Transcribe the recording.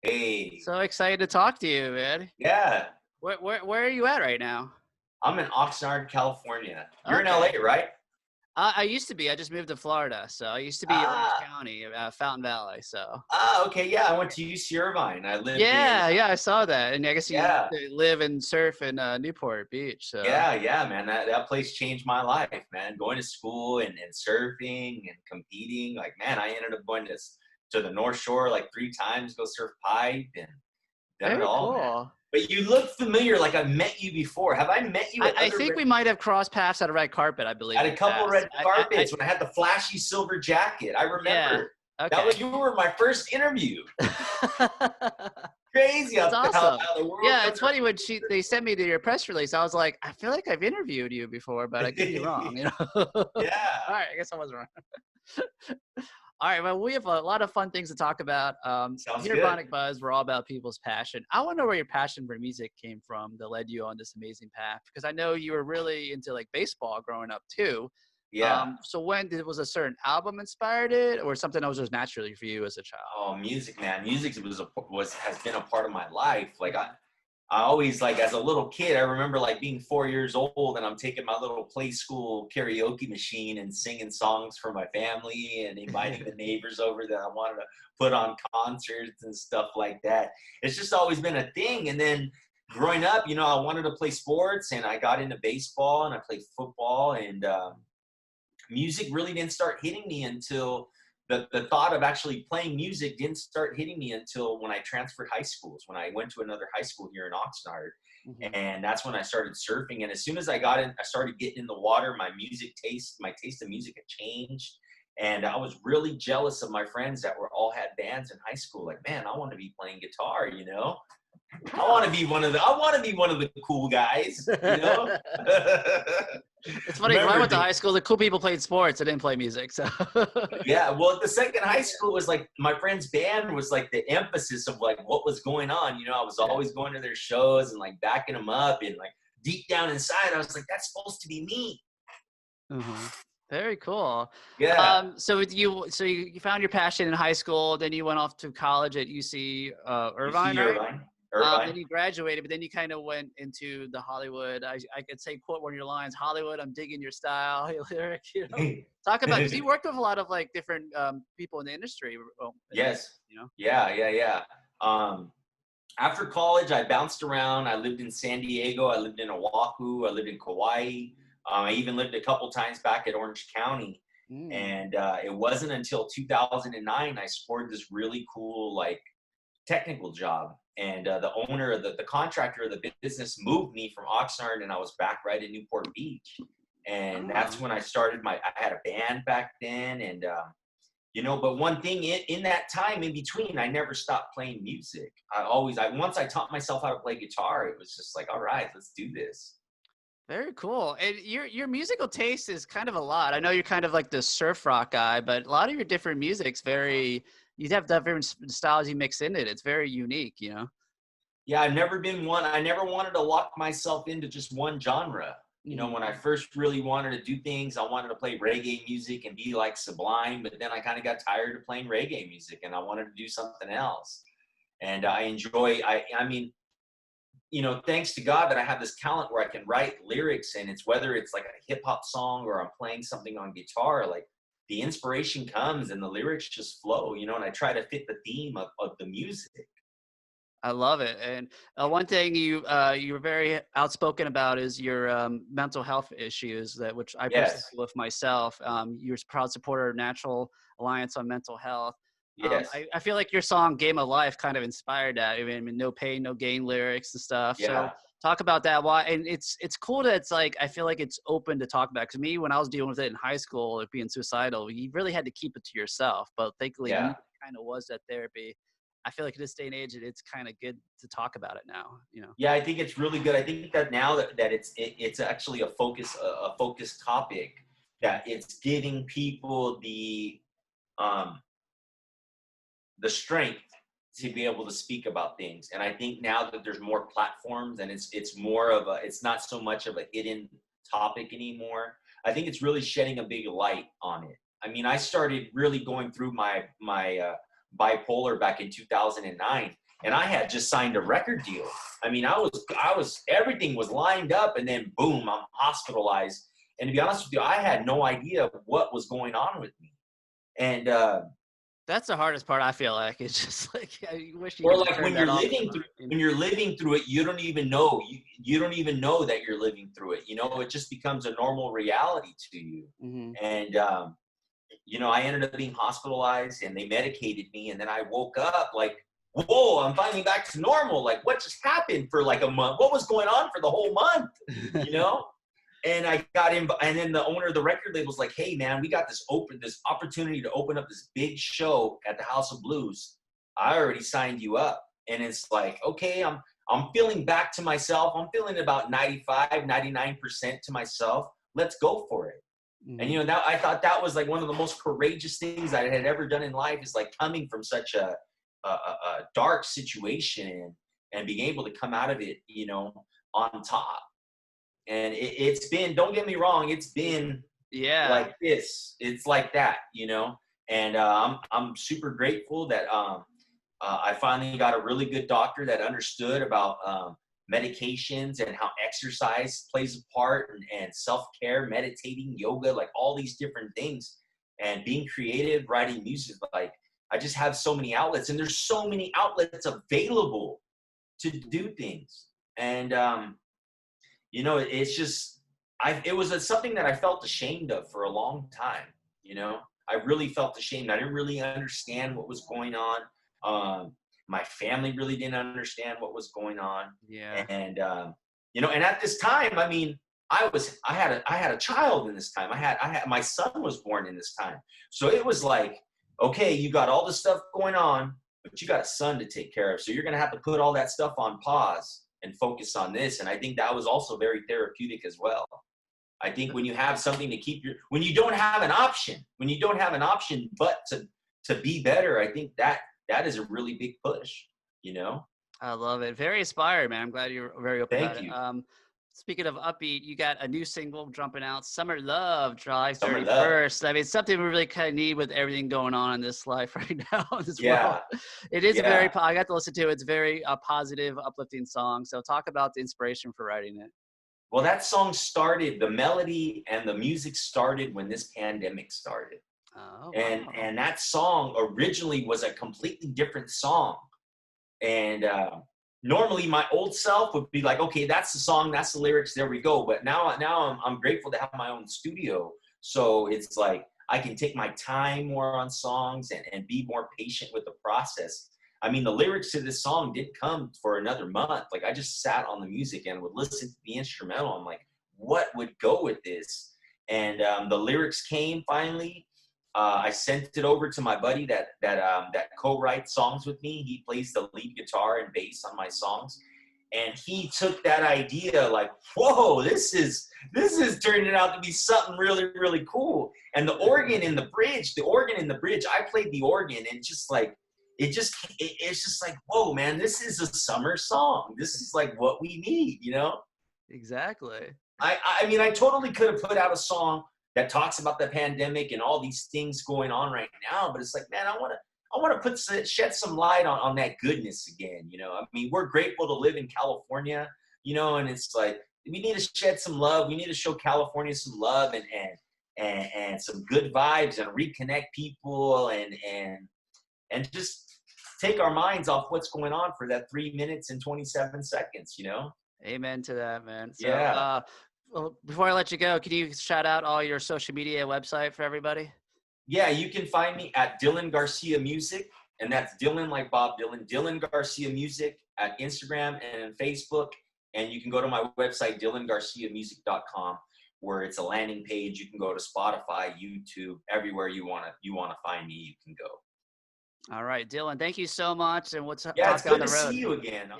Hey, So excited to talk to you, man. yeah, Where are you at right now? I'm in Oxnard, California. You're in Okay. LA, right? I used to be. I just moved to Florida, so I used to be Orange Ah, County, Fountain Valley. So okay, yeah, I went to UC Irvine. I lived in, yeah, I saw that, and I guess you yeah, live and surf in Newport Beach. So yeah, man. That place changed my life, man. Going to school and surfing and competing. Like, man, I ended up going to the North Shore like 3 times, go surf pipe and done it very all, man. cool. But you look familiar, like I met you before. Have I met you at I think we might have crossed paths at a red carpet. I believe at in a the couple past. red carpets when I had the flashy silver jacket? I Yeah. remember. That Okay. was you were my first interview. Crazy That's how awesome. the world Yeah, comes it's funny when they sent me to your press release. I was like, I feel like I've interviewed you before, but I could be wrong. All Yeah, right, I guess I was wrong. All right, well, we have a lot of fun things to talk about. sounds Here at good. Bionic Buzz, we're all about people's passion. I want to know where your passion for music came from that led you on this amazing path, because I know you were really into like baseball growing up too. Yeah. So was a certain album inspired it, or something that was just naturally for you as a child? Oh, music, man. Music has been a part of my life. Like I always, like, as a little kid, I remember like being 4 years old and I'm taking my little play school karaoke machine and singing songs for my family and inviting the neighbors over that I wanted to put on concerts and stuff like that. It's just always been a thing. And then growing up, I wanted to play sports and I got into baseball and I played football and music really didn't start hitting me until the thought of actually playing music didn't start hitting me until when I transferred high schools, when I went to another high school here in Oxnard. Hmm. And that's when I started surfing. And as soon as I got in, I started getting in the water, my taste of music had changed. And I was really jealous of my friends that all had bands in high school. Like, man, I want to be playing guitar. I want to be one of the cool guys. It's funny, when I Remember went to high school, the cool people played sports. I didn't play music, so. Yeah, well, at the second high school was like my friend's band was like the emphasis of like what was going on. I was Yeah. always going to their shows and like backing them up, and like deep down inside, I was like, that's supposed to be me. Mhm. Very cool. Yeah, So you found your passion in high school, then you went off to college at UC Irvine, UC right? Irvine, Then Irvine. you graduated, but then you kind of went into the Hollywood. I could say quote one of your lines, "Hollywood, I'm digging your style." Your lyric, Talk about, because you worked with a lot of like different people in the industry. Well, Yes, you know. yeah. Um, After college, I bounced around. I lived in San Diego. I lived in Oahu. I lived in Kauai. I even lived a couple times back at Orange County. Mm. And it wasn't until 2009 I scored this really cool, like, technical job. And the owner of the contractor of the business moved me from Oxnard, and I was back right in Newport Beach. And that's Oh. when I had a band back then. And but one thing in that time in between, I never stopped playing music. Once I taught myself how to play guitar, it was just like, all right, let's do this. Very cool. And your musical taste is kind of a lot. I know you're kind of like the surf rock guy, but a lot of your different music's very, you have different styles you mix in it. It's very unique. Yeah, I never wanted to lock myself into just one genre. When I Hmm. first really wanted to do things, I wanted to play reggae music and be like Sublime, but then I kind of got tired of playing reggae music and I wanted to do something else. And I mean, thanks to God that I have this talent where I can write lyrics, and it's whether it's like a hip hop song or I'm playing something on guitar, like the inspiration comes and the lyrics just flow, and I try to fit the theme of the music. I love it. And one thing you're very outspoken about is your mental health issues, that which I personally Yes. deal with myself. You're a proud supporter of Natural Alliance on Mental Health. Yes. I feel like your song "Game of Life" kind of inspired that. I mean, no pain, no gain lyrics and stuff. So Yeah. talk about that. Why? And it's cool that it's like, I feel like it's open to talk about. Because me, when I was dealing with it in high school, like being suicidal, you really had to keep it to yourself. But thankfully, Yeah. music kind of was that therapy. I feel like in this day and age, it's kind of good to talk about it now. Yeah, I think it's really good. I think that now that it's actually a focus topic, that it's giving people um the strength to be able to speak about things. And I think now that there's more platforms and it's not so much of a hidden topic anymore. I think it's really shedding a big light on it. I mean, I started really going through my bipolar back in 2009, and I had just signed a record deal. I mean, everything was lined up, and then boom, I'm hospitalized. And to be honest with you, I had no idea what was going on with me. And that's the hardest part. I feel like it's just like I wish you or could like turn when that you're off. living through it, you don't even know you don't even know that you're living through it. You know, it just becomes a normal reality to you. Mm-hmm. And you know, I ended up being hospitalized, and they medicated me, and then I woke up like, whoa, I'm finally back to normal. Like, what just happened for like a month? What was going on for the whole month? You know? And I got in, and then the owner of the record label was like, hey man, we got this opportunity to open up this big show at the House of Blues. I already signed you up. And it's like, okay, I'm feeling back to myself. I'm feeling about 95, 99% to myself. Let's go for it. Mm-hmm. And, you know, I thought that was like one of the most courageous things I had ever done in life, is like coming from such a dark situation and being able to come out of it, you know, on top. And it's been, don't get me wrong, it's been like this. It's like that, you know. And I'm super grateful that I finally got a really good doctor that understood about medications and how exercise plays a part, and self-care, meditating, yoga, like all these different things, and being creative, writing music. Like, I just have so many outlets, and there's so many outlets available to do things. And you know, it's just, it was something that I felt ashamed of for a long time. You know, I really felt ashamed. I didn't really understand what was going on. My family really didn't understand what was going on. Yeah. And you know, and at this time, I mean, I had a child in this time. I had my son was born in this time. So it was like, okay, you got all this stuff going on, but you got a son to take care of. So you're going to have to put all that stuff on pause and focus on this. And I think that was also very therapeutic as well. I think when you have something to keep when you don't have an option but to be better, I think that is a really big push, you know? I love it. Very inspired, man. I'm glad you're very open about it. Speaking of upbeat, you got a new single jumping out, Summer Love, July 31st. I mean, it's something we really kind of need with everything going on in this life right now in this world. It is I got to listen to it. It's a very positive, uplifting song. So talk about the inspiration for writing it. Well, that song started, the melody and the music started when this pandemic started. Oh, wow. And that song originally was a completely different song. And normally my old self would be like, okay, that's the song, that's the lyrics, there we go. But now I'm grateful to have my own studio. So it's like I can take my time more on songs and be more patient with the process. I mean, the lyrics to this song did come for another month. Like, I just sat on the music and would listen to the instrumental. I'm like, what would go with this? And the lyrics came finally. I sent it over to my buddy that co-writes songs with me. He plays the lead guitar and bass on my songs. And he took that idea like, whoa, this is turning out to be something really, really cool. And the organ in the bridge, I played the organ, and just like, it's just like, whoa, man, this is a summer song. This is like what we need, you know? Exactly. I mean, I totally could have put out a song that talks about the pandemic and all these things going on right now, but it's like, man, I want to shed some light on that goodness again, you know? I mean, we're grateful to live in California, you know, and it's like, we need to shed some love. We need to show California some love and some good vibes, and reconnect people and just take our minds off what's going on for that 3 minutes and 27 seconds, you know? Amen to that, man. So, yeah. Well, before I let you go, can you shout out all your social media website for everybody? Yeah, you can find me at Dylan Garcia Music, and that's Dylan like Bob Dylan, Dylan Garcia Music at Instagram and Facebook. And you can go to my website, dylangarciamusic.com, where it's a landing page. You can go to Spotify, YouTube, everywhere you want to find me, you can go. All right, Dylan, thank you so much. And what's it's good to see you again.